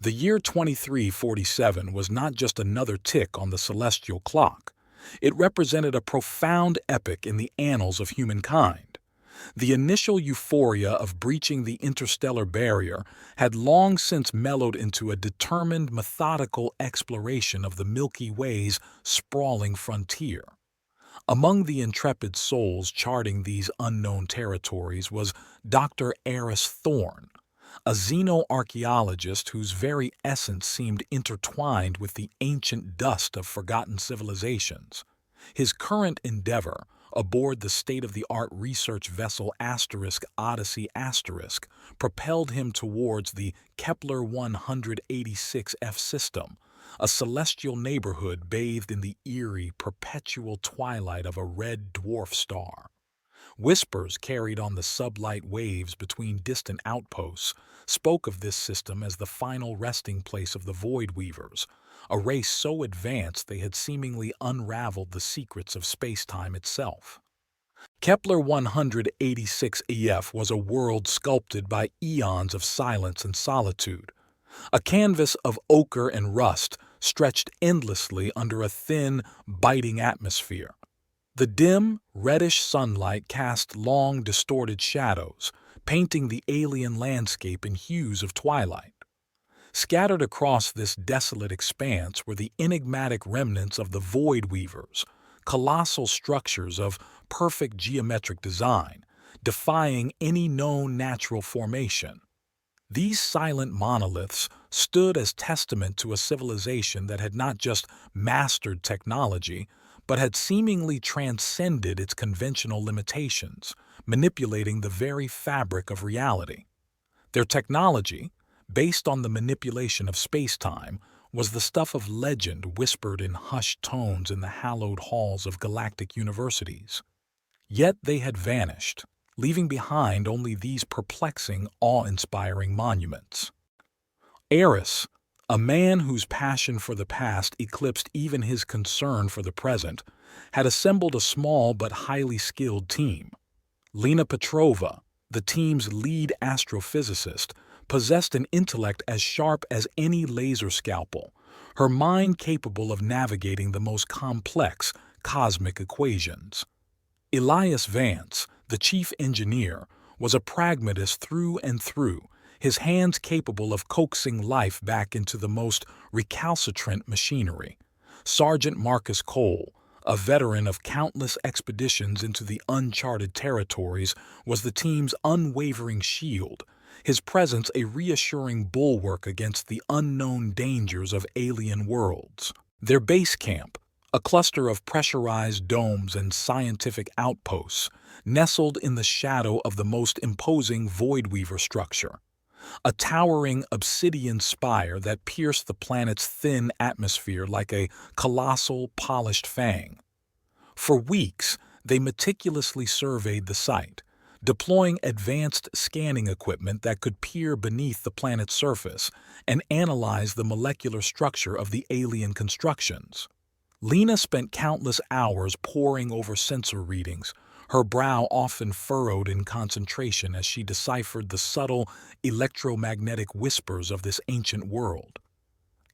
The year 2347 was not just another tick on the celestial clock. It represented a profound epoch in the annals of humankind. The initial euphoria of breaching the interstellar barrier had long since mellowed into a determined, methodical exploration of the Milky Way's sprawling frontier. Among the intrepid souls charting these unknown territories was Dr. Eris Thorne, a xenoarchaeologist whose very essence seemed intertwined with the ancient dust of forgotten civilizations. His current endeavor, aboard the state-of-the-art research vessel Odyssey propelled him towards the Kepler 186f system, a celestial neighborhood bathed in the eerie, perpetual twilight of a red dwarf star. Whispers carried on the sublight waves between distant outposts spoke of this system as the final resting place of the Void Weavers, a race so advanced they had seemingly unraveled the secrets of space-time itself. Kepler 186 was a world sculpted by eons of silence and solitude, a canvas of ochre and rust stretched endlessly under a thin, biting atmosphere. The dim, reddish sunlight cast long, distorted shadows, painting the alien landscape in hues of twilight. Scattered across this desolate expanse were the enigmatic remnants of the Void Weavers, colossal structures of perfect geometric design, defying any known natural formation. These silent monoliths stood as testament to a civilization that had not just mastered technology, but had seemingly transcended its conventional limitations, manipulating the very fabric of reality. Their technology, based on the manipulation of space-time, was the stuff of legend whispered in hushed tones in the hallowed halls of galactic universities. Yet they had vanished, leaving behind only these perplexing, awe-inspiring monuments. Eris, a man whose passion for the past eclipsed even his concern for the present, had assembled a small but highly skilled team. Lena Petrova, the team's lead astrophysicist, possessed an intellect as sharp as any laser scalpel, her mind capable of navigating the most complex cosmic equations. Elias Vance, the chief engineer, was a pragmatist through and through, his hands capable of coaxing life back into the most recalcitrant machinery. Sergeant Marcus Cole, a veteran of countless expeditions into the uncharted territories, was the team's unwavering shield, his presence a reassuring bulwark against the unknown dangers of alien worlds. Their base camp, a cluster of pressurized domes and scientific outposts, nestled in the shadow of the most imposing Void Weaver structure, a towering obsidian spire that pierced the planet's thin atmosphere like a colossal, polished fang. For weeks, they meticulously surveyed the site, deploying advanced scanning equipment that could peer beneath the planet's surface and analyze the molecular structure of the alien constructions. Lena spent countless hours poring over sensor readings, her brow often furrowed in concentration as she deciphered the subtle electromagnetic whispers of this ancient world.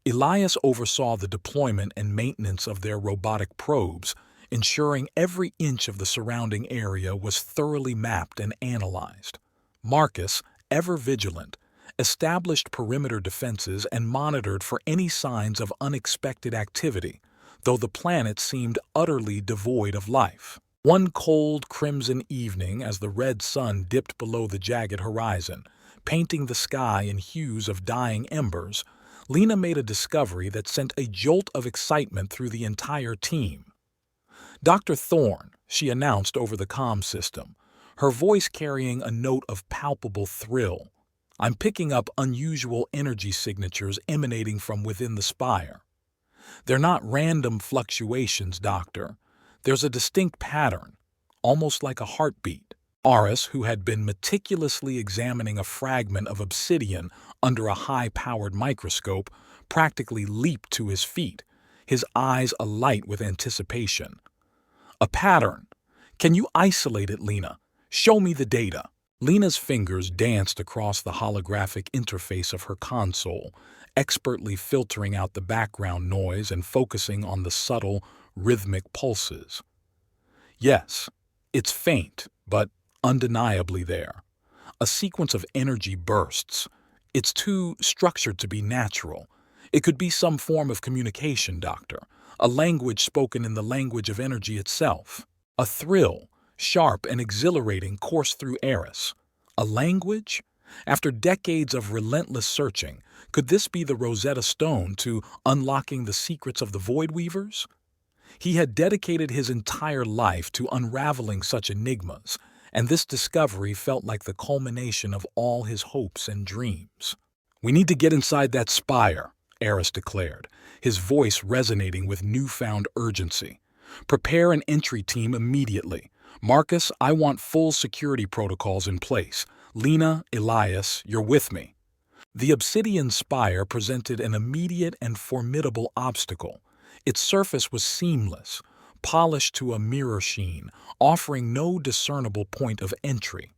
Elias oversaw the deployment and maintenance of their robotic probes, ensuring every inch of the surrounding area was thoroughly mapped and analyzed. Marcus, ever vigilant, established perimeter defenses and monitored for any signs of unexpected activity, though the planet seemed utterly devoid of life. One cold, crimson evening, as the red sun dipped below the jagged horizon, painting the sky in hues of dying embers, Lena made a discovery that sent a jolt of excitement through the entire team. "Dr. Thorne," she announced over the comm system, her voice carrying a note of palpable thrill. "I'm picking up unusual energy signatures emanating from within the spire. They're not random fluctuations, Doctor. There's a distinct pattern, almost like a heartbeat." Aris, who had been meticulously examining a fragment of obsidian under a high-powered microscope, practically leaped to his feet, his eyes alight with anticipation. "A pattern. Can you isolate it, Lena? Show me the data." Lena's fingers danced across the holographic interface of her console, expertly filtering out the background noise and focusing on the subtle, rhythmic pulses. Yes, it's faint, but undeniably there. A sequence of energy bursts. It's too structured to be natural. It could be some form of communication, Doctor, a language spoken in the language of energy itself. A thrill, sharp and exhilarating, coursed through Eris. A language? After decades of relentless searching, could this be the Rosetta Stone to unlocking the secrets of the Void Weavers? He had dedicated his entire life to unraveling such enigmas, and this discovery felt like the culmination of all his hopes and dreams. "We need to get inside that spire," Eris declared, his voice resonating with newfound urgency. "Prepare an entry team immediately. Marcus, I want full security protocols in place. Lena, Elias, you're with me." The obsidian spire presented an immediate and formidable obstacle. Its surface was seamless, polished to a mirror sheen, offering no discernible point of entry.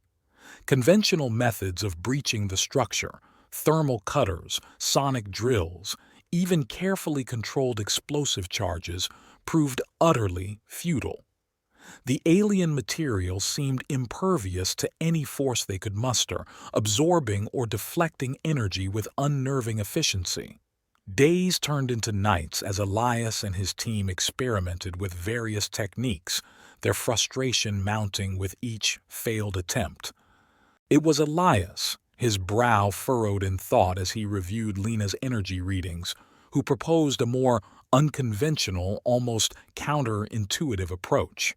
Conventional methods of breaching the structure, thermal cutters, sonic drills, even carefully controlled explosive charges, proved utterly futile. The alien material seemed impervious to any force they could muster, absorbing or deflecting energy with unnerving efficiency. Days turned into nights as Elias and his team experimented with various techniques, their frustration mounting with each failed attempt. It was Elias, his brow furrowed in thought as he reviewed Lena's energy readings, who proposed a more unconventional, almost counterintuitive approach.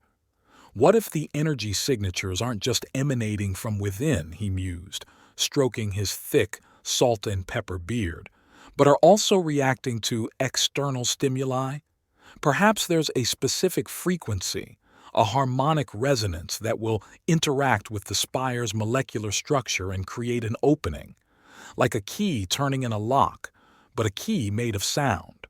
"What if the energy signatures aren't just emanating from within," he mused, stroking his thick, salt and pepper beard, "but are also reacting to external stimuli? Perhaps there's a specific frequency, a harmonic resonance that will interact with the spire's molecular structure and create an opening, like a key turning in a lock, but a key made of sound."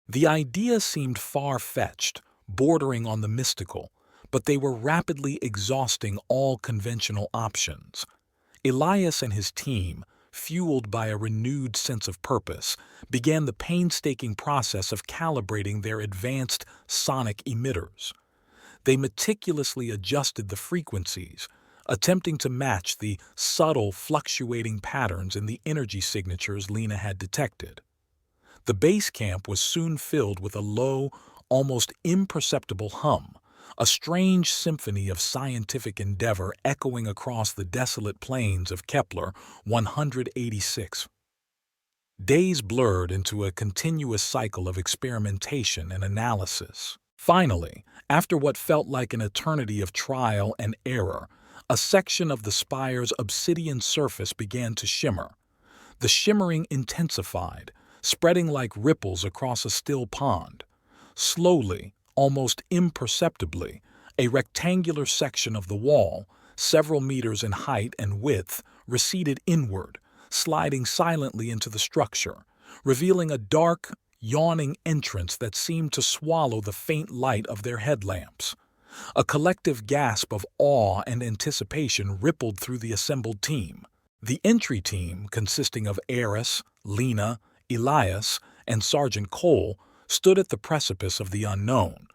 The idea seemed far-fetched, bordering on the mystical, but they were rapidly exhausting all conventional options. Elias and his team, fueled by a renewed sense of purpose, began the painstaking process of calibrating their advanced sonic emitters. They meticulously adjusted the frequencies, attempting to match the subtle, fluctuating patterns in the energy signatures Lena had detected. The base camp was soon filled with a low, almost imperceptible hum, a strange symphony of scientific endeavor echoing across the desolate plains of Kepler 186. Days blurred into a continuous cycle of experimentation and analysis. Finally, after what felt like an eternity of trial and error, a section of the spire's obsidian surface began to shimmer. The shimmering intensified, spreading like ripples across a still pond. Slowly, almost imperceptibly, a rectangular section of the wall, several meters in height and width, receded inward, sliding silently into the structure, revealing a dark, yawning entrance that seemed to swallow the faint light of their headlamps. A collective gasp of awe and anticipation rippled through the assembled team. The entry team, consisting of Eris, Lena, Elias, and Sergeant Cole, stood at the precipice of the unknown.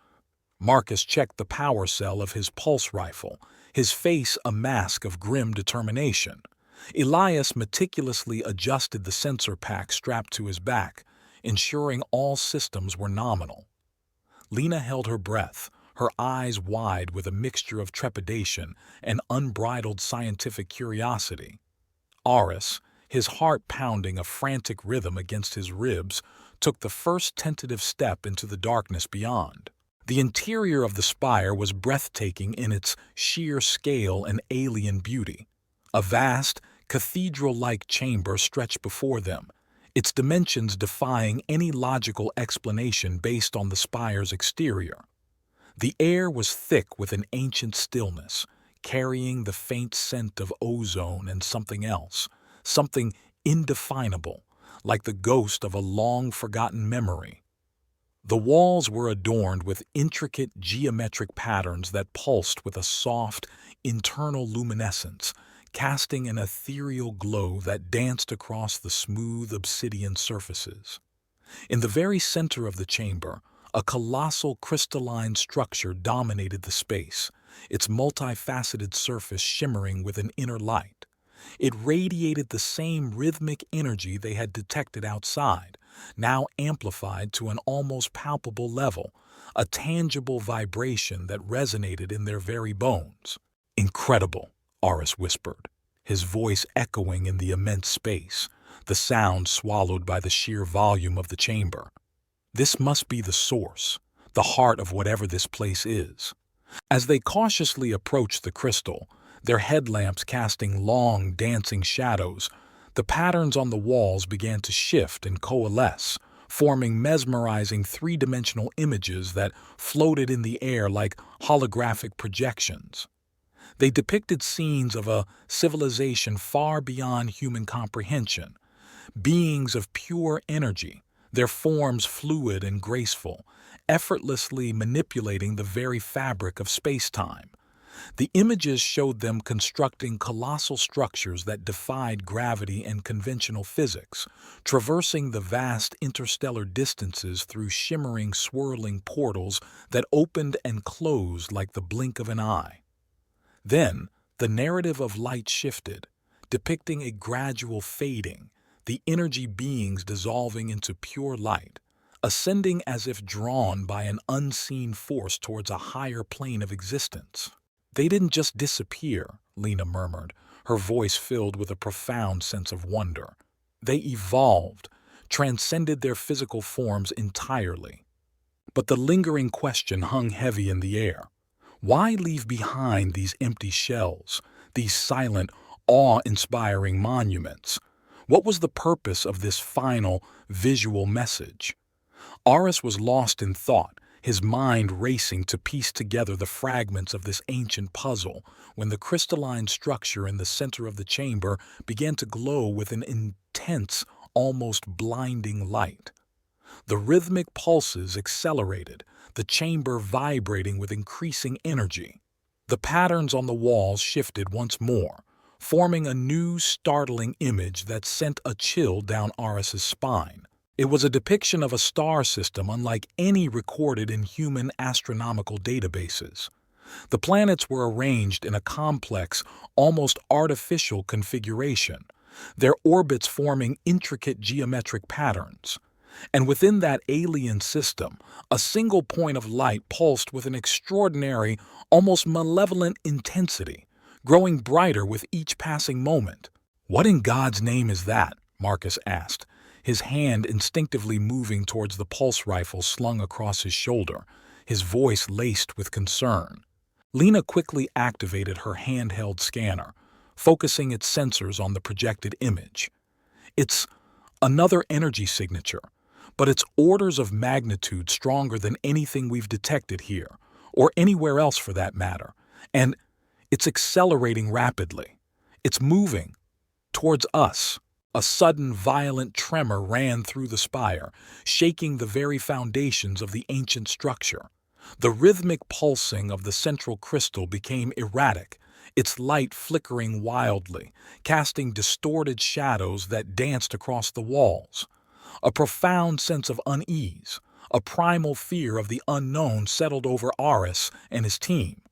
Marcus checked the power cell of his pulse rifle, his face a mask of grim determination. Elias meticulously adjusted the sensor pack strapped to his back, ensuring all systems were nominal. Lena held her breath, her eyes wide with a mixture of trepidation and unbridled scientific curiosity. Aris, his heart pounding a frantic rhythm against his ribs, took the first tentative step into the darkness beyond. The interior of the spire was breathtaking in its sheer scale and alien beauty. A vast, cathedral-like chamber stretched before them, its dimensions defying any logical explanation based on the spire's exterior. The air was thick with an ancient stillness, carrying the faint scent of ozone and something else, something indefinable, like the ghost of a long-forgotten memory. The walls were adorned with intricate geometric patterns that pulsed with a soft, internal luminescence, casting an ethereal glow that danced across the smooth obsidian surfaces. In the very center of the chamber, a colossal crystalline structure dominated the space, its multifaceted surface shimmering with an inner light. It radiated the same rhythmic energy they had detected outside, now amplified to an almost palpable level, a tangible vibration that resonated in their very bones. "Incredible," Aris whispered, his voice echoing in the immense space, the sound swallowed by the sheer volume of the chamber. "This must be the source, the heart of whatever this place is." As they cautiously approached the crystal, their headlamps casting long, dancing shadows, the patterns on the walls began to shift and coalesce, forming mesmerizing three-dimensional images that floated in the air like holographic projections. They depicted scenes of a civilization far beyond human comprehension, beings of pure energy, their forms fluid and graceful, effortlessly manipulating the very fabric of space-time. The images showed them constructing colossal structures that defied gravity and conventional physics, traversing the vast interstellar distances through shimmering, swirling portals that opened and closed like the blink of an eye. Then, the narrative of light shifted, depicting a gradual fading, the energy beings dissolving into pure light, ascending as if drawn by an unseen force towards a higher plane of existence. "They didn't just disappear," Lena murmured, her voice filled with a profound sense of wonder. "They evolved, transcended their physical forms entirely." But the lingering question hung heavy in the air. Why leave behind these empty shells, these silent, awe-inspiring monuments? What was the purpose of this final, visual message? Aris was lost in thought, his mind racing to piece together the fragments of this ancient puzzle, when the crystalline structure in the center of the chamber began to glow with an intense, almost blinding light. The rhythmic pulses accelerated, the chamber vibrating with increasing energy. The patterns on the walls shifted once more, forming a new, startling image that sent a chill down Aris's spine. It was a depiction of a star system unlike any recorded in human astronomical databases. The planets were arranged in a complex, almost artificial configuration, their orbits forming intricate geometric patterns. And within that alien system, a single point of light pulsed with an extraordinary, almost malevolent intensity, growing brighter with each passing moment. "What in God's name is that?" Marcus asked, his hand instinctively moving towards the pulse rifle slung across his shoulder, his voice laced with concern. Lena quickly activated her handheld scanner, focusing its sensors on the projected image. "It's another energy signature, but it's orders of magnitude stronger than anything we've detected here, or anywhere else for that matter, and it's accelerating rapidly. It's moving towards us." A sudden, violent tremor ran through the spire, shaking the very foundations of the ancient structure. The rhythmic pulsing of the central crystal became erratic, its light flickering wildly, casting distorted shadows that danced across the walls. A profound sense of unease, a primal fear of the unknown settled over Aris and his team.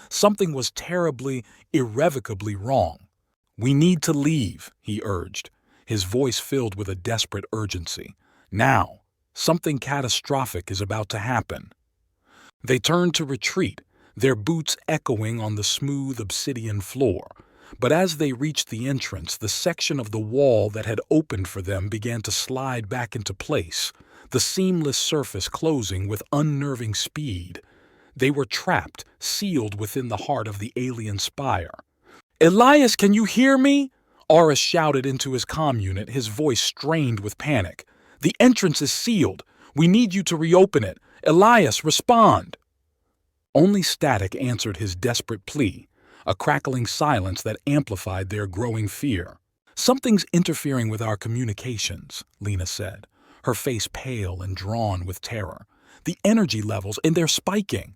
Something was terribly, irrevocably wrong. "We need to leave," he urged, his voice filled with a desperate urgency. "Now, something catastrophic is about to happen." They turned to retreat, their boots echoing on the smooth obsidian floor. But as they reached the entrance, the section of the wall that had opened for them began to slide back into place, the seamless surface closing with unnerving speed. They were trapped, sealed within the heart of the alien spire. "Elias, can you hear me?" Aris shouted into his comm unit, his voice strained with panic. "The entrance is sealed. We need you to reopen it. Elias, respond!" Only static answered his desperate plea, a crackling silence that amplified their growing fear. "Something's interfering with our communications," Lena said, her face pale and drawn with terror. "The energy levels, and they're spiking."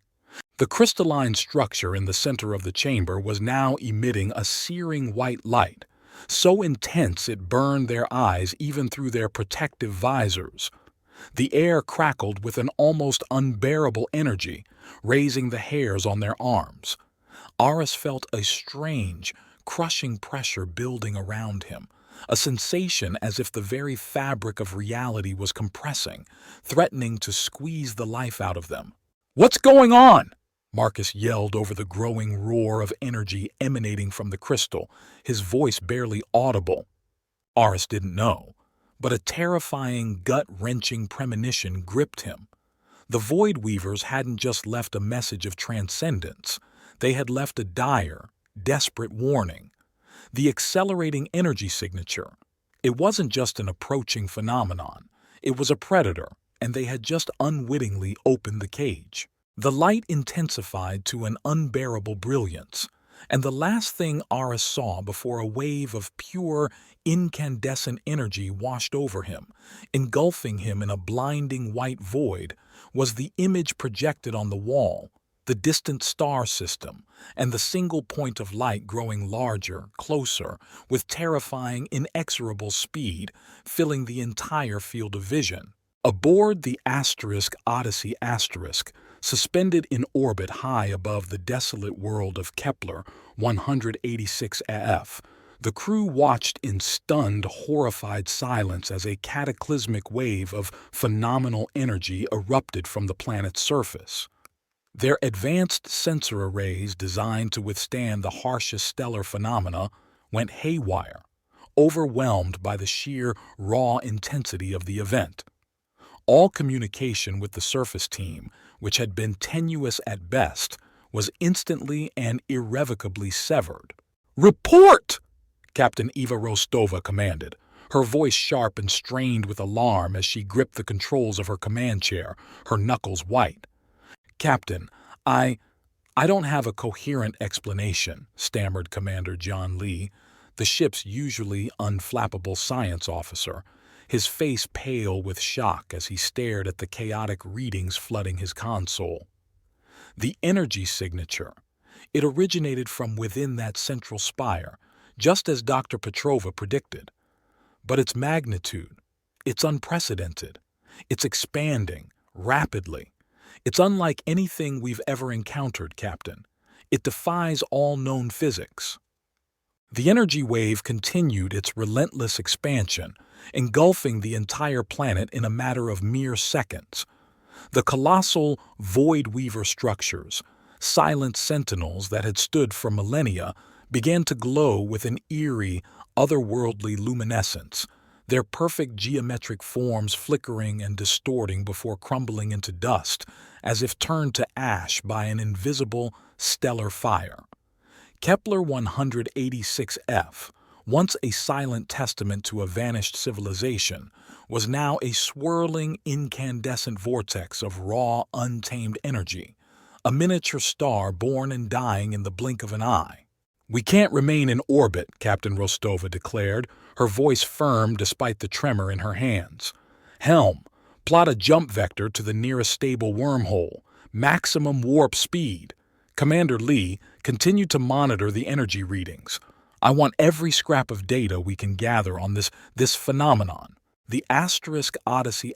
The crystalline structure in the center of the chamber was now emitting a searing white light, so intense it burned their eyes even through their protective visors. The air crackled with an almost unbearable energy, raising the hairs on their arms. Aris felt a strange, crushing pressure building around him, a sensation as if the very fabric of reality was compressing, threatening to squeeze the life out of them. "What's going on?" Marcus yelled over the growing roar of energy emanating from the crystal, his voice barely audible. Aris didn't know, but a terrifying, gut-wrenching premonition gripped him. The Void Weavers hadn't just left a message of transcendence, they had left a dire, desperate warning. The accelerating energy signature. It wasn't just an approaching phenomenon, it was a predator, and they had just unwittingly opened the cage. The light intensified to an unbearable brilliance, and the last thing Aris saw before a wave of pure, incandescent energy washed over him, engulfing him in a blinding white void, was the image projected on the wall, the distant star system, and the single point of light growing larger, closer, with terrifying, inexorable speed, filling the entire field of vision. Aboard the Odyssey *, suspended in orbit high above the desolate world of Kepler 186 AF, the crew watched in stunned, horrified silence as a cataclysmic wave of phenomenal energy erupted from the planet's surface. Their advanced sensor arrays, designed to withstand the harshest stellar phenomena, went haywire, overwhelmed by the sheer, raw intensity of the event. All communication with the surface team, which had been tenuous at best, was instantly and irrevocably severed. "Report!" Captain Eva Rostova commanded, her voice sharp and strained with alarm as she gripped the controls of her command chair, her knuckles white. "Captain, I don't have a coherent explanation," stammered Commander John Lee, the ship's usually unflappable science officer, his face pale with shock as he stared at the chaotic readings flooding his console. The energy signature. It originated from within that central spire, just as Dr. Petrova predicted. But its magnitude, it's unprecedented. It's expanding, rapidly. It's unlike anything we've ever encountered, Captain. It defies all known physics. The energy wave continued its relentless expansion, engulfing the entire planet in a matter of mere seconds. The colossal Void Weaver structures, silent sentinels that had stood for millennia, began to glow with an eerie, otherworldly luminescence, their perfect geometric forms flickering and distorting before crumbling into dust, as if turned to ash by an invisible, stellar fire. Kepler 186 F, once a silent testament to a vanished civilization, was now a swirling, incandescent vortex of raw, untamed energy, a miniature star born and dying in the blink of an eye. "We can't remain in orbit," Captain Rostova declared, her voice firm despite the tremor in her hands. "Helm, plot a jump vector to the nearest stable wormhole, maximum warp speed. Commander Lee, continue to monitor the energy readings. I want every scrap of data we can gather on this phenomenon." The Odyssey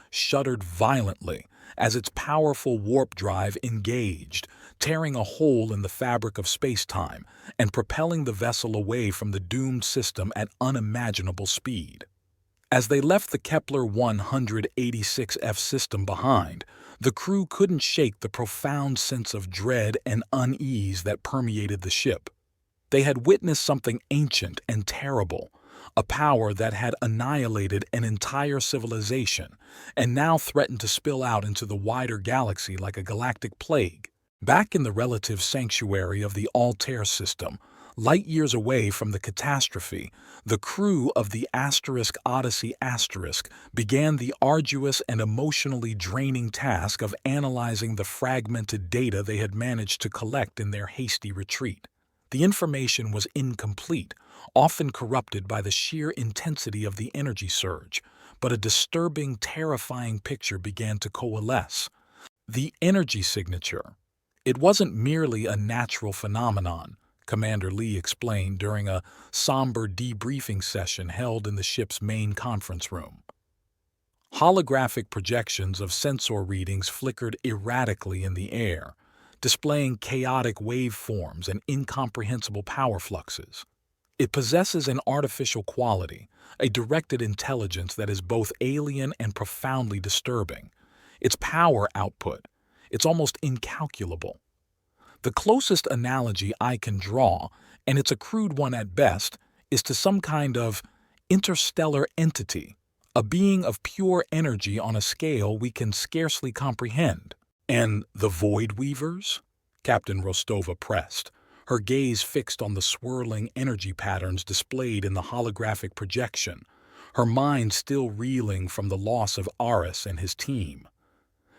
shuddered violently as its powerful warp drive engaged, tearing a hole in the fabric of space-time and propelling the vessel away from the doomed system at unimaginable speed. As they left the Kepler 186 F system behind, the crew couldn't shake the profound sense of dread and unease that permeated the ship. They had witnessed something ancient and terrible, a power that had annihilated an entire civilization and now threatened to spill out into the wider galaxy like a galactic plague. Back in the relative sanctuary of the Altair system, light years away from the catastrophe, the crew of the Odyssey began the arduous and emotionally draining task of analyzing the fragmented data they had managed to collect in their hasty retreat. The information was incomplete, often corrupted by the sheer intensity of the energy surge, but a disturbing, terrifying picture began to coalesce. The energy signature. It wasn't merely a natural phenomenon, Commander Lee explained during a somber debriefing session held in the ship's main conference room. Holographic projections of sensor readings flickered erratically in the air, displaying chaotic waveforms and incomprehensible power fluxes. It possesses an artificial quality, a directed intelligence that is both alien and profoundly disturbing. Its power output, it's almost incalculable. The closest analogy I can draw, and it's a crude one at best, is to some kind of interstellar entity, a being of pure energy on a scale we can scarcely comprehend. And the Void Weavers? Captain Rostova pressed, her gaze fixed on the swirling energy patterns displayed in the holographic projection, her mind still reeling from the loss of Aris and his team.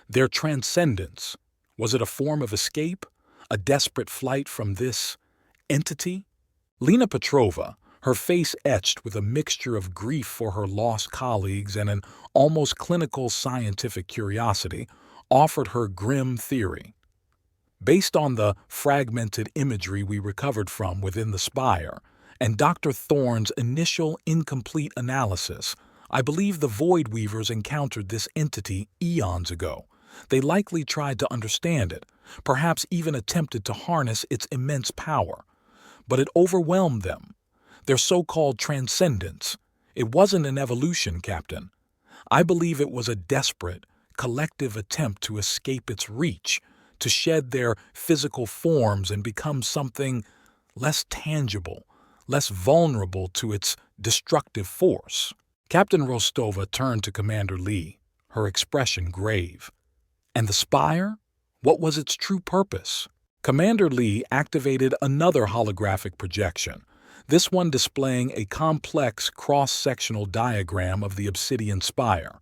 Their transcendence, was it a form of escape? A desperate flight from this entity? Lena Petrova, her face etched with a mixture of grief for her lost colleagues and an almost clinical scientific curiosity, offered her grim theory. Based on the fragmented imagery we recovered from within the spire, and Dr. Thorne's initial incomplete analysis, I believe the Void Weavers encountered this entity eons ago. They likely tried to understand it, perhaps even attempted to harness its immense power. But it overwhelmed them. Their so-called transcendence. It wasn't an evolution, Captain. I believe it was a desperate, collective attempt to escape its reach, to shed their physical forms and become something less tangible, less vulnerable to its destructive force. Captain Rostova turned to Commander Lee, her expression grave. And the spire? What was its true purpose? Commander Lee activated another holographic projection, this one displaying a complex cross-sectional diagram of the obsidian spire.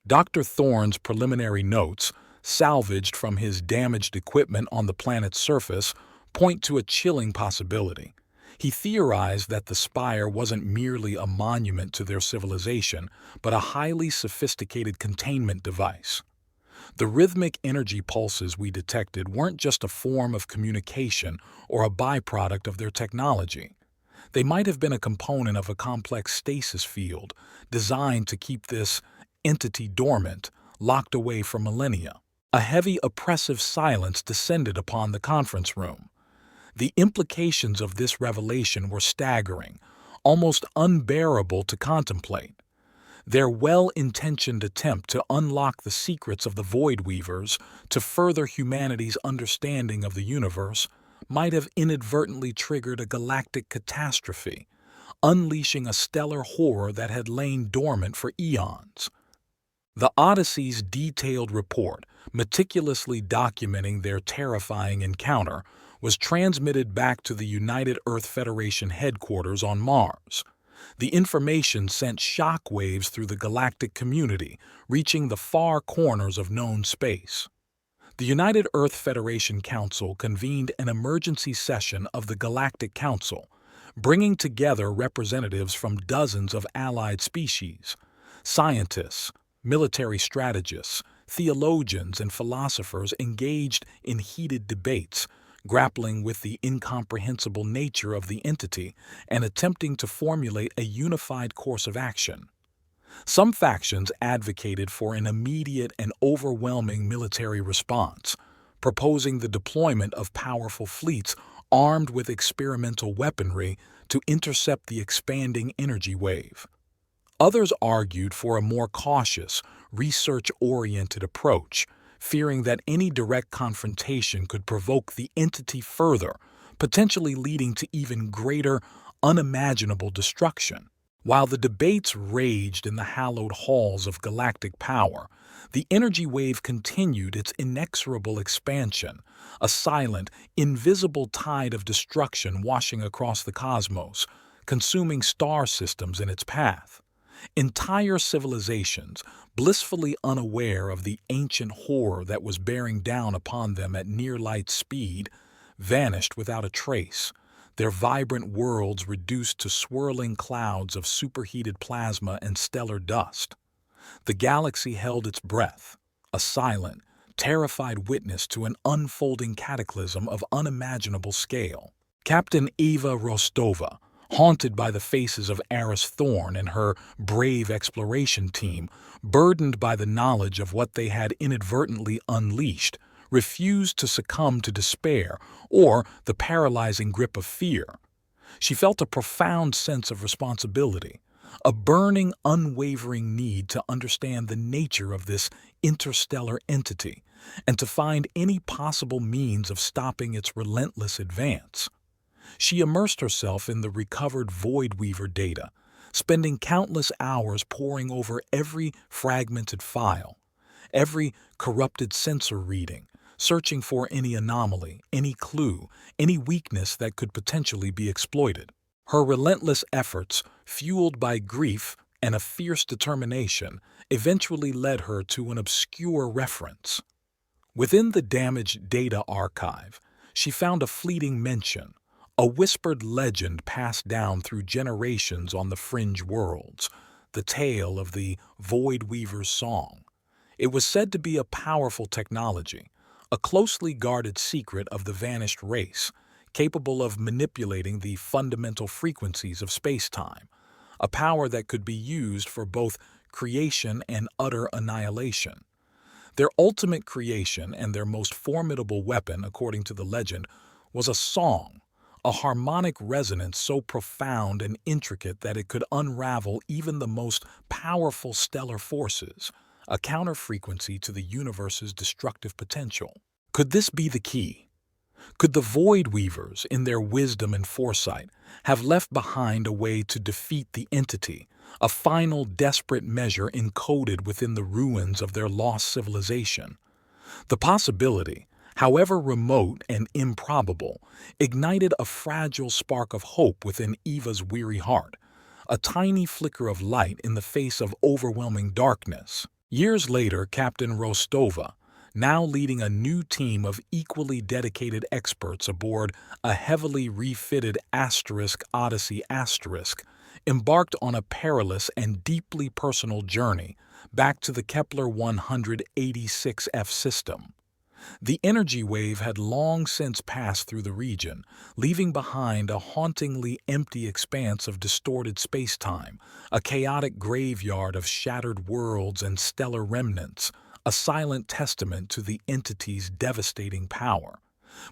Dr. Thorne's preliminary notes, salvaged from his damaged equipment on the planet's surface, point to a chilling possibility. He theorized that the spire wasn't merely a monument to their civilization, but a highly sophisticated containment device. The rhythmic energy pulses we detected weren't just a form of communication or a byproduct of their technology. They might have been a component of a complex stasis field designed to keep this entity dormant, locked away for millennia. A heavy, oppressive silence descended upon the conference room. The implications of this revelation were staggering, almost unbearable to contemplate. Their well-intentioned attempt to unlock the secrets of the Void Weavers to further humanity's understanding of the universe might have inadvertently triggered a galactic catastrophe, unleashing a stellar horror that had lain dormant for eons. The Odyssey's detailed report, meticulously documenting their terrifying encounter, was transmitted back to the United Earth Federation headquarters on Mars. The information sent shockwaves through the galactic community, reaching the far corners of known space. The United Earth Federation Council convened an emergency session of the Galactic Council, bringing together representatives from dozens of allied species. Scientists, military strategists, theologians, and philosophers engaged in heated debates, grappling with the incomprehensible nature of the entity and attempting to formulate a unified course of action. Some factions advocated for an immediate and overwhelming military response, proposing the deployment of powerful fleets armed with experimental weaponry to intercept the expanding energy wave. Others argued for a more cautious, research-oriented approach, fearing that any direct confrontation could provoke the entity further, potentially leading to even greater, unimaginable destruction. While the debates raged in the hallowed halls of galactic power, the energy wave continued its inexorable expansion, a silent, invisible tide of destruction washing across the cosmos, consuming star systems in its path. Entire civilizations, blissfully unaware of the ancient horror that was bearing down upon them at near-light speed, vanished without a trace, their vibrant worlds reduced to swirling clouds of superheated plasma and stellar dust. The galaxy held its breath, a silent, terrified witness to an unfolding cataclysm of unimaginable scale. Captain Eva Rostova, haunted by the faces of Eris Thorne and her brave exploration team, burdened by the knowledge of what they had inadvertently unleashed, refused to succumb to despair or the paralyzing grip of fear. She felt a profound sense of responsibility, a burning, unwavering need to understand the nature of this interstellar entity and to find any possible means of stopping its relentless advance. She immersed herself in the recovered Voidweaver data, spending countless hours poring over every fragmented file, every corrupted sensor reading, searching for any anomaly, any clue, any weakness that could potentially be exploited. Her relentless efforts, fueled by grief and a fierce determination, eventually led her to an obscure reference. Within the damaged data archive, she found a fleeting mention, a whispered legend passed down through generations on the fringe worlds, the tale of the Voidweaver's song. It was said to be a powerful technology, a closely guarded secret of the vanished race, capable of manipulating the fundamental frequencies of space-time, a power that could be used for both creation and utter annihilation. Their ultimate creation and their most formidable weapon, according to the legend, was a song, a harmonic resonance so profound and intricate that it could unravel even the most powerful stellar forces, a counterfrequency to the universe's destructive potential. Could this be the key? Could the Voidweavers, in their wisdom and foresight, have left behind a way to defeat the entity, a final desperate measure encoded within the ruins of their lost civilization? The possibility, however remote and improbable, ignited a fragile spark of hope within Eva's weary heart, a tiny flicker of light in the face of overwhelming darkness. Years later, Captain Rostova, now leading a new team of equally dedicated experts aboard a heavily refitted Odyssey embarked on a perilous and deeply personal journey back to the Kepler 186F system. The energy wave had long since passed through the region, leaving behind a hauntingly empty expanse of distorted space-time, a chaotic graveyard of shattered worlds and stellar remnants, a silent testament to the entity's devastating power.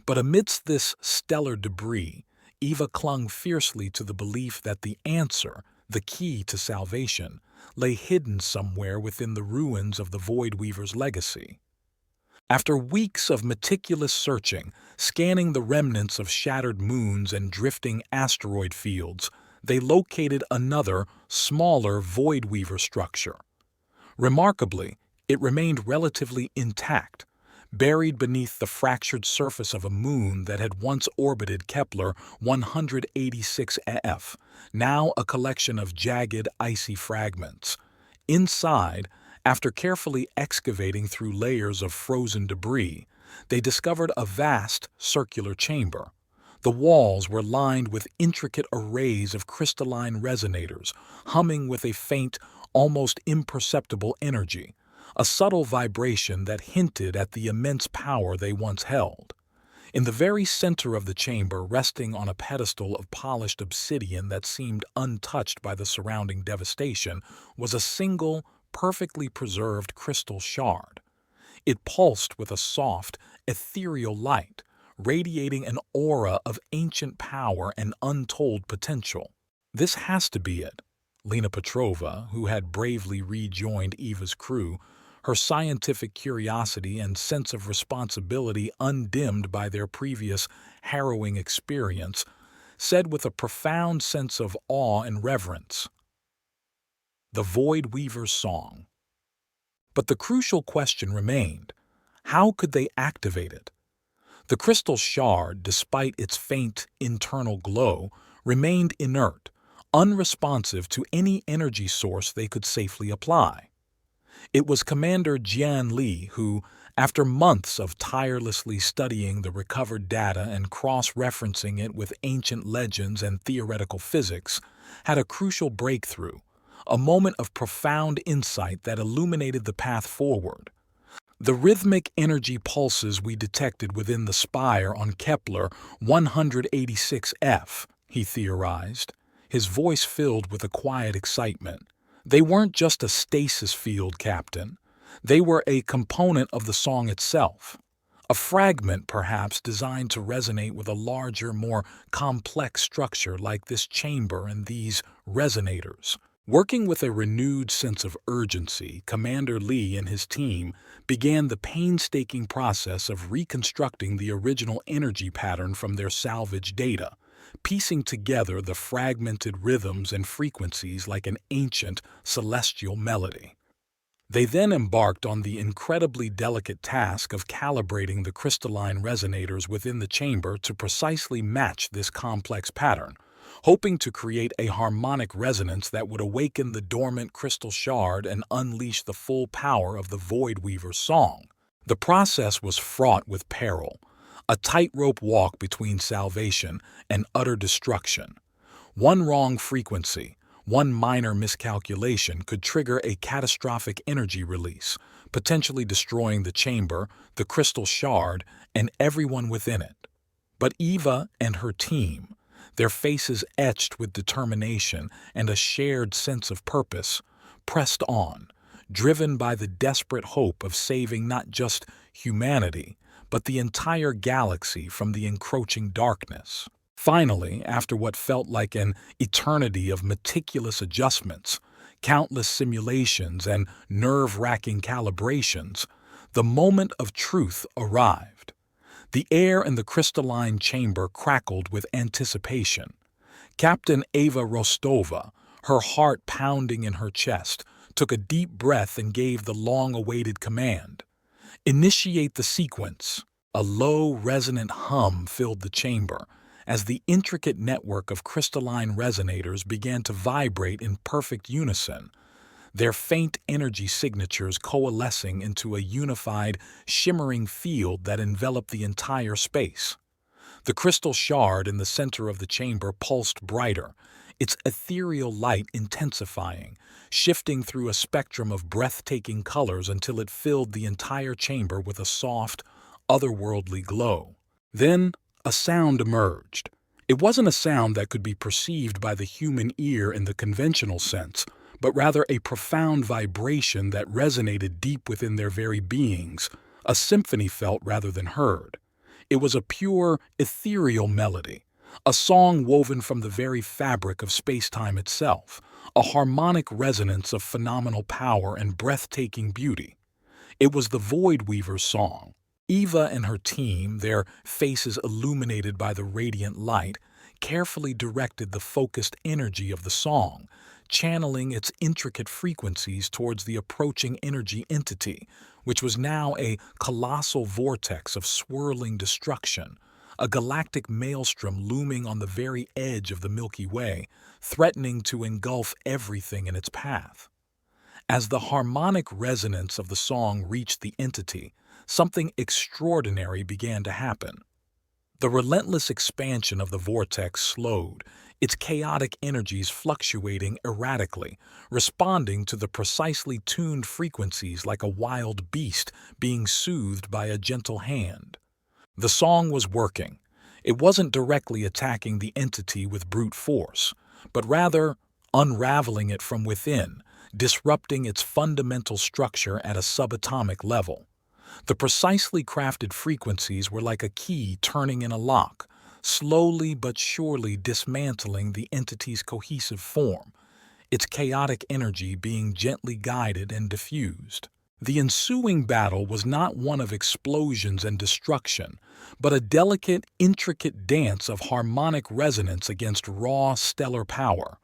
But amidst this stellar debris, Eva clung fiercely to the belief that the answer, the key to salvation, lay hidden somewhere within the ruins of the Voidweaver's legacy. After weeks of meticulous searching, scanning the remnants of shattered moons and drifting asteroid fields, they located another, smaller Voidweaver structure. Remarkably, it remained relatively intact, buried beneath the fractured surface of a moon that had once orbited Kepler 186F, now a collection of jagged, icy fragments. Inside, after carefully excavating through layers of frozen debris, they discovered a vast circular chamber. The walls were lined with intricate arrays of crystalline resonators, humming with a faint, almost imperceptible energy, a subtle vibration that hinted at the immense power they once held. In the very center of the chamber, resting on a pedestal of polished obsidian that seemed untouched by the surrounding devastation, was a single, perfectly preserved crystal shard. It pulsed with a soft, ethereal light, radiating an aura of ancient power and untold potential. "This has to be it," Lena Petrova, who had bravely rejoined Eva's crew, her scientific curiosity and sense of responsibility undimmed by their previous harrowing experience, said with a profound sense of awe and reverence. The Voidweaver's song. But the crucial question remained: how could they activate it? The crystal shard, despite its faint internal glow, remained inert, unresponsive to any energy source they could safely apply. It was Commander Jian Li who, after months of tirelessly studying the recovered data and cross-referencing it with ancient legends and theoretical physics, had a crucial breakthrough, a moment of profound insight that illuminated the path forward. The rhythmic energy pulses we detected within the spire on Kepler 186f, he theorized, his voice filled with a quiet excitement. They weren't just a stasis field, Captain. They were a component of the song itself. A fragment, perhaps, designed to resonate with a larger, more complex structure like this chamber and these resonators. Working with a renewed sense of urgency, Commander Lee and his team began the painstaking process of reconstructing the original energy pattern from their salvage data, piecing together the fragmented rhythms and frequencies like an ancient celestial melody. They then embarked on the incredibly delicate task of calibrating the crystalline resonators within the chamber to precisely match this complex pattern, hoping to create a harmonic resonance that would awaken the dormant crystal shard and unleash the full power of the Void Weaver's song. The process was fraught with peril, a tightrope walk between salvation and utter destruction. One wrong frequency, one minor miscalculation could trigger a catastrophic energy release, potentially destroying the chamber, the crystal shard, and everyone within it. But Eva and her team, their faces etched with determination and a shared sense of purpose, pressed on, driven by the desperate hope of saving not just humanity, but the entire galaxy from the encroaching darkness. Finally, after what felt like an eternity of meticulous adjustments, countless simulations, and nerve-wracking calibrations, the moment of truth arrived. The air in the crystalline chamber crackled with anticipation. Captain Ava Rostova, her heart pounding in her chest, took a deep breath and gave the long-awaited command. "Initiate the sequence." A low, resonant hum filled the chamber, as the intricate network of crystalline resonators began to vibrate in perfect unison, their faint energy signatures coalescing into a unified, shimmering field that enveloped the entire space. The crystal shard in the center of the chamber pulsed brighter, its ethereal light intensifying, shifting through a spectrum of breathtaking colors until it filled the entire chamber with a soft, otherworldly glow. Then, a sound emerged. It wasn't a sound that could be perceived by the human ear in the conventional sense, but rather a profound vibration that resonated deep within their very beings, a symphony felt rather than heard. It was a pure, ethereal melody, a song woven from the very fabric of space-time itself, a harmonic resonance of phenomenal power and breathtaking beauty. It was the Void Weaver's song. Eva and her team, their faces illuminated by the radiant light, carefully directed the focused energy of the song, channeling its intricate frequencies towards the approaching energy entity, which was now a colossal vortex of swirling destruction, a galactic maelstrom looming on the very edge of the Milky Way, threatening to engulf everything in its path. As the harmonic resonance of the song reached the entity, something extraordinary began to happen. The relentless expansion of the vortex slowed, its chaotic energies fluctuating erratically, responding to the precisely tuned frequencies like a wild beast being soothed by a gentle hand. The song was working. It wasn't directly attacking the entity with brute force, but rather unraveling it from within, disrupting its fundamental structure at a subatomic level. The precisely crafted frequencies were like a key turning in a lock, slowly but surely dismantling the entity's cohesive form, its chaotic energy being gently guided and diffused. The ensuing battle was not one of explosions and destruction, but a delicate, intricate dance of harmonic resonance against raw, stellar power.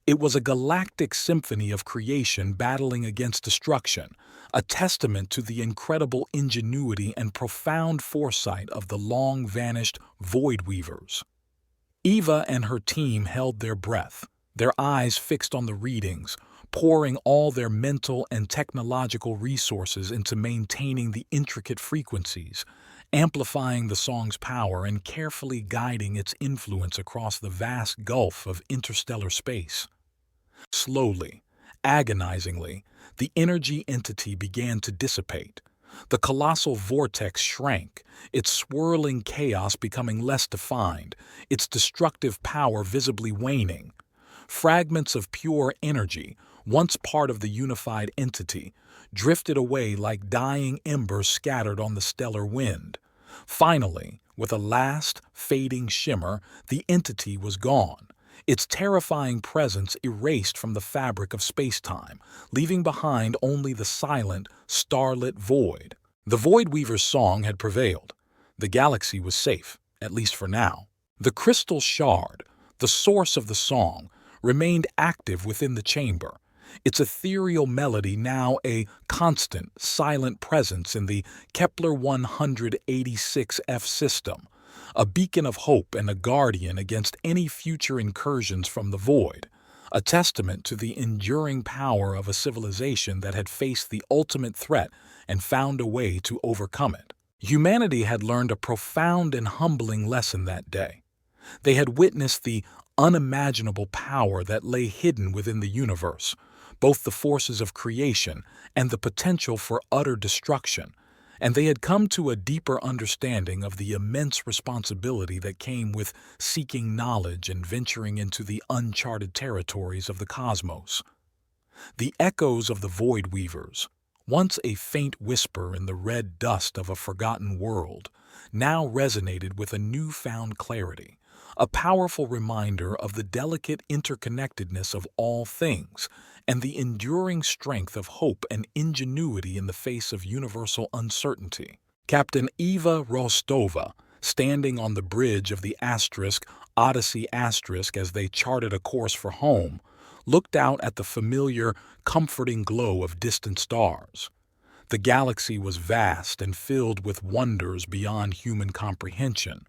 It was a galactic symphony of creation battling against destruction, a testament to the incredible ingenuity and profound foresight of the long-vanished Void Weavers. Eva and her team held their breath, their eyes fixed on the readings, pouring all their mental and technological resources into maintaining the intricate frequencies, amplifying the song's power and carefully guiding its influence across the vast gulf of interstellar space. Slowly, agonizingly, the energy entity began to dissipate, The colossal vortex shrank, its swirling chaos becoming less defined, its destructive power visibly waning. Fragments of pure energy, once part of the unified entity, drifted away like dying embers scattered on the stellar wind. Finally, with a last, fading shimmer, the entity was gone, its terrifying presence erased from the fabric of space-time, leaving behind only the silent, starlit void. The Void Weaver's song had prevailed. The galaxy was safe, at least for now. The crystal shard, the source of the song, remained active within the chamber, its ethereal melody now a constant, silent presence in the Kepler 186F system, a beacon of hope and a guardian against any future incursions from the void, a testament to the enduring power of a civilization that had faced the ultimate threat and found a way to overcome it. Humanity had learned a profound and humbling lesson that day. They had witnessed the unimaginable power that lay hidden within the universe, both the forces of creation and the potential for utter destruction, and they had come to a deeper understanding of the immense responsibility that came with seeking knowledge and venturing into the uncharted territories of the cosmos. The echoes of the Void Weavers, once a faint whisper in the red dust of a forgotten world, now resonated with a newfound clarity, a powerful reminder of the delicate interconnectedness of all things and the enduring strength of hope and ingenuity in the face of universal uncertainty. Captain Eva Rostova, standing on the bridge of the Odyssey as they charted a course for home, looked out at the familiar, comforting glow of distant stars. The galaxy was vast and filled with wonders beyond human comprehension,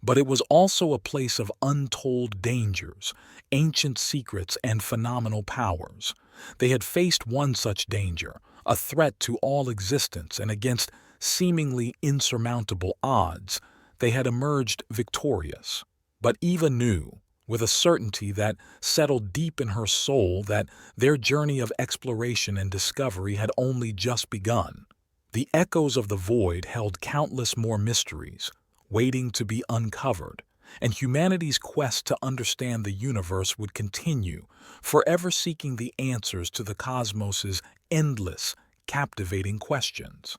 but it was also a place of untold dangers, ancient secrets, and phenomenal powers. They had faced one such danger, a threat to all existence, and against seemingly insurmountable odds, they had emerged victorious. But Eva knew, with a certainty that settled deep in her soul, that their journey of exploration and discovery had only just begun. The echoes of the void held countless more mysteries, waiting to be uncovered, and humanity's quest to understand the universe would continue, forever seeking the answers to the cosmos's endless, captivating questions.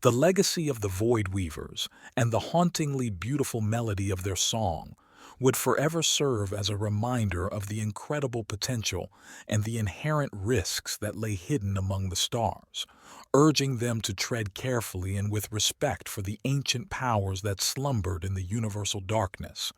The legacy of the Void Weavers and the hauntingly beautiful melody of their song would forever serve as a reminder of the incredible potential and the inherent risks that lay hidden among the stars, urging them to tread carefully and with respect for the ancient powers that slumbered in the universal darkness.